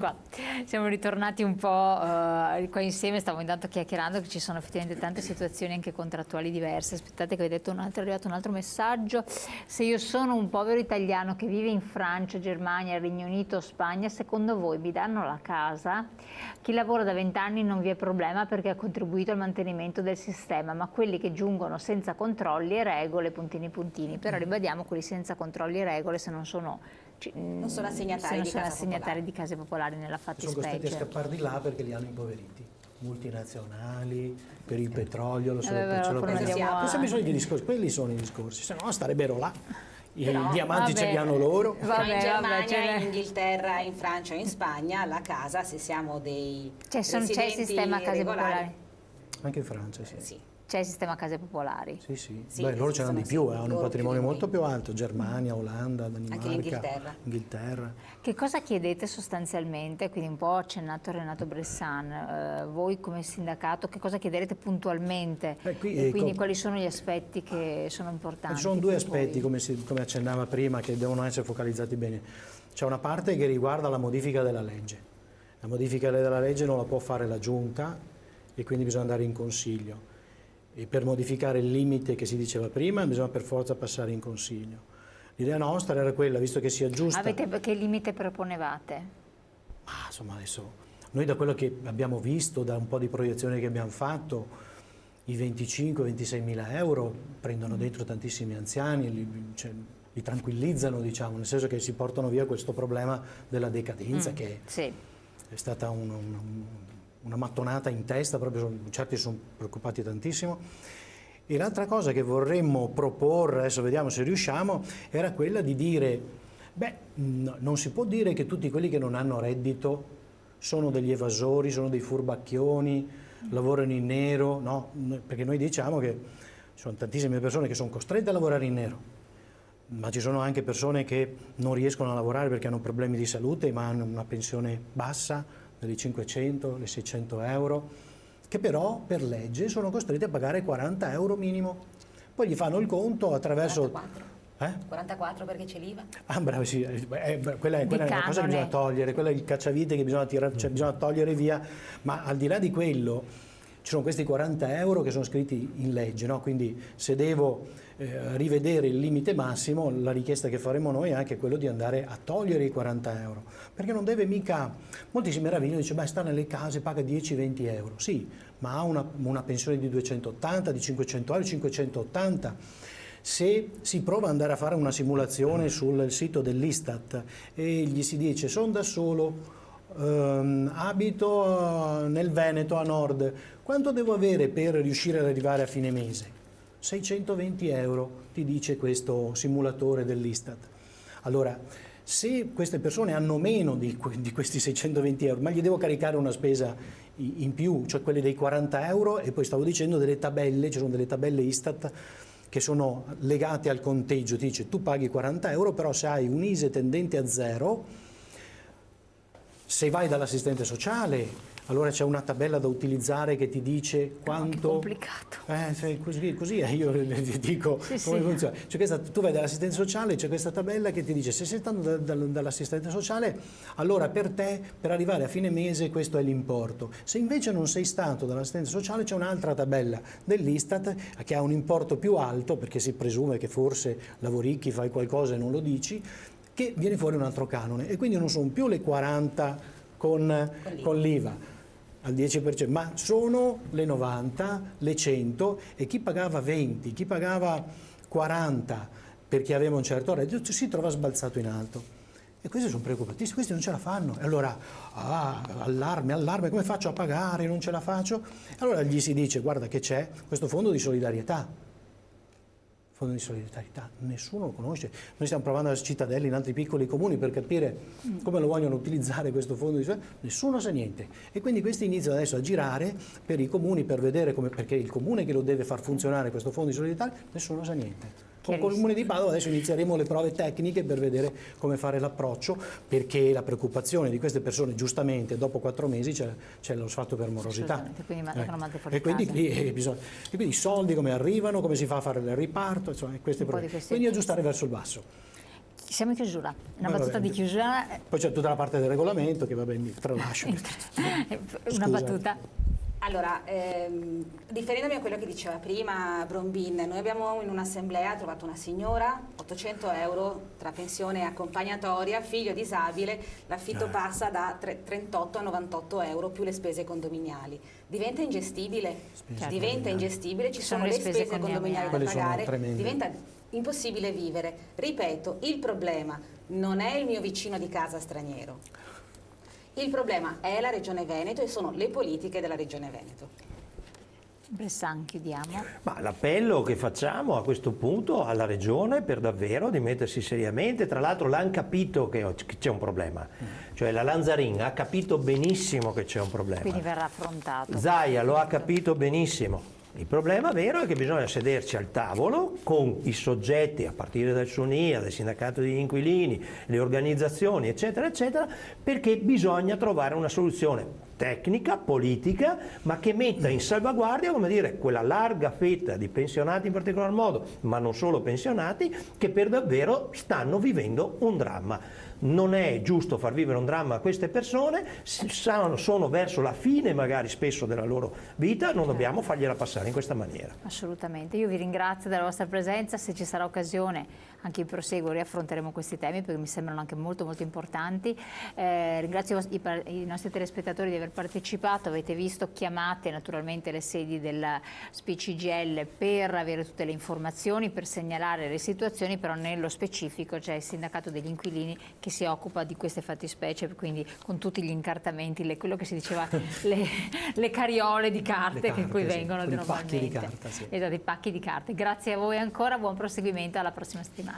qua siamo ritornati un po' qua insieme, stavo intanto chiacchierando che ci sono effettivamente tante situazioni anche contrattuali diverse. Aspettate che è arrivato un altro messaggio. Se io sono un povero italiano che vive in Francia, Germania, Regno Unito, Spagna, secondo voi mi danno la casa? Chi lavora da 20 anni non vi è problema perché ha contribuito al mantenimento del sistema, ma quelli che giungono senza controlli e regole, puntini puntini, però ribadiamo quelli senza controlli e regole se non sono assegnatari di case popolari nella fattispecie. Sono costretti a scappare di là perché li hanno impoveriti. Multinazionali, per il petrolio, questo bisogno di discorsi, quelli sono i discorsi, se no starebbero là. I diamanti ce li hanno loro. In Germania, in Inghilterra, in Francia, in Spagna, la casa, se siamo dei residenti c'è il sistema case popolari. Anche in Francia, sì. C'è il sistema case popolari? Sì. Beh, loro ce l'hanno di più, hanno un patrimonio molto più alto, Germania, Olanda, Danimarca, anche Inghilterra. Che cosa chiedete sostanzialmente? Quindi un po' accennato Renato Bressan, voi come sindacato che cosa chiederete puntualmente? Quindi quali sono gli aspetti che sono importanti? Ci sono due aspetti, come accennava prima, che devono essere focalizzati bene. C'è una parte che riguarda la modifica della legge. La modifica della legge non la può fare la Giunta e quindi bisogna andare in Consiglio. E per modificare il limite che si diceva prima bisogna per forza passare in Consiglio. L'idea nostra era quella, visto che si aggiusta... Che limite proponevate? Insomma, adesso, noi da quello che abbiamo visto, da un po' di proiezioni che abbiamo fatto, i 25-26 mila euro prendono dentro tantissimi anziani, li tranquillizzano, diciamo, nel senso che si portano via questo problema della decadenza che è stata una mattonata in testa, proprio certi sono preoccupati tantissimo. E l'altra cosa che vorremmo proporre, adesso vediamo se riusciamo, era quella di dire, non si può dire che tutti quelli che non hanno reddito sono degli evasori, sono dei furbacchioni, lavorano in nero, no? Perché noi diciamo che ci sono tantissime persone che sono costrette a lavorare in nero, ma ci sono anche persone che non riescono a lavorare perché hanno problemi di salute ma hanno una pensione bassa, delle 500, le 600 euro, che però per legge sono costretti a pagare 40 euro minimo. Poi gli fanno il conto attraverso... 44 perché c'è l'IVA? Bravo, sì, quella è una cosa che bisogna togliere, quella è il cacciavite che bisogna togliere via, ma al di là di quello ci sono questi 40 euro che sono scritti in legge, no? Quindi se devo rivedere il limite massimo, la richiesta che faremo noi è anche quello di andare a togliere i 40 euro, perché non deve mica, molti si meravigliano, dice sta nelle case, paga 10-20 euro, sì, ma ha una pensione di 280, di 500 euro, 580. Se si prova ad andare a fare una simulazione sul sito dell'Istat e gli si dice sono da solo, abito nel Veneto a nord, quanto devo avere per riuscire ad arrivare a fine mese? 620 euro, ti dice questo simulatore dell'Istat. Allora, se queste persone hanno meno di questi 620 euro, ma gli devo caricare una spesa in più, cioè quelle dei 40 euro, e poi stavo dicendo delle tabelle, ci sono delle tabelle Istat che sono legate al conteggio, ti dice tu paghi 40 euro, però se hai un ISEE tendente a zero, se vai dall'assistente sociale, allora c'è una tabella da utilizzare che ti dice quanto... complicato. Così io dico come funziona. Tu vai dall'assistente sociale, c'è questa tabella che ti dice se sei stato dall'assistente sociale, allora per te, per arrivare a fine mese, questo è l'importo. Se invece non sei stato dall'assistente sociale, c'è un'altra tabella dell'Istat che ha un importo più alto, perché si presume che forse lavoricchi, fai qualcosa e non lo dici, che viene fuori un altro canone, e quindi non sono più le 40 con l'IVA al 10%, ma sono le 90, le 100, e chi pagava 20, chi pagava 40 perché aveva un certo reddito si trova sbalzato in alto. E questi sono preoccupatissimi, questi non ce la fanno. E allora, allarme, come faccio a pagare, non ce la faccio? Allora gli si dice, guarda che c'è questo fondo di solidarietà. Fondo di solidarietà, nessuno lo conosce. Noi stiamo provando a Cittadella, in altri piccoli comuni, per capire come lo vogliono utilizzare questo fondo di solidarietà, nessuno sa niente. E quindi questi iniziano adesso a girare per i comuni per vedere come, perché il comune che lo deve far funzionare questo fondo di solidarietà, nessuno sa niente. Con il comune di Padova adesso inizieremo le prove tecniche per vedere come fare l'approccio, perché la preoccupazione di queste persone, giustamente, dopo 4 mesi c'è lo sfatto per morosità. E quindi i soldi come arrivano, come si fa a fare il riparto, insomma, quindi aggiustare verso il basso. Siamo in chiusura, una battuta di chiusura. Poi c'è tutta la parte del regolamento che vabbè mi tralascio. Una battuta. Allora, riferendomi a quello che diceva prima Brombin, noi abbiamo in un'assemblea trovato una signora, 800 euro tra pensione e accompagnatoria, figlio disabile, l'affitto passa da 38 a 98 euro più le spese condominiali. Diventa ingestibile, ci sono le spese condominiali da pagare, diventa impossibile vivere. Ripeto, il problema non è il mio vicino di casa straniero. Il problema è la Regione Veneto e sono le politiche della Regione Veneto. Bressan, chiudiamo. Ma l'appello che facciamo a questo punto alla Regione per davvero di mettersi seriamente, tra l'altro l'hanno capito che c'è un problema, cioè la Lanzarin ha capito benissimo che c'è un problema. Quindi verrà affrontato. Zaia lo ha capito benissimo. Il problema vero è che bisogna sederci al tavolo con i soggetti, a partire dal SUNIA, dal sindacato degli inquilini, le organizzazioni, eccetera, eccetera, perché bisogna trovare una soluzione tecnica, politica, ma che metta in salvaguardia, come dire, quella larga fetta di pensionati in particolar modo, ma non solo pensionati, che per davvero stanno vivendo un dramma. Non è giusto far vivere un dramma a queste persone, sono verso la fine magari spesso della loro vita, non dobbiamo fargliela passare in questa maniera. Assolutamente, io vi ringrazio della vostra presenza, se ci sarà occasione anche in proseguo riaffronteremo questi temi perché mi sembrano anche molto importanti. Ringrazio i nostri telespettatori di aver partecipato, avete visto, chiamate naturalmente le sedi del SPCGL per avere tutte le informazioni, per segnalare le situazioni, però nello specifico c'è il sindacato degli inquilini che si occupa di queste fattispecie, quindi con tutti gli incartamenti, quello che si diceva, le cariole di carte che qui vengono normalmente. Pacchi di carta, sì. Esatto, i pacchi di carte. Grazie a voi ancora, buon proseguimento, alla prossima settimana.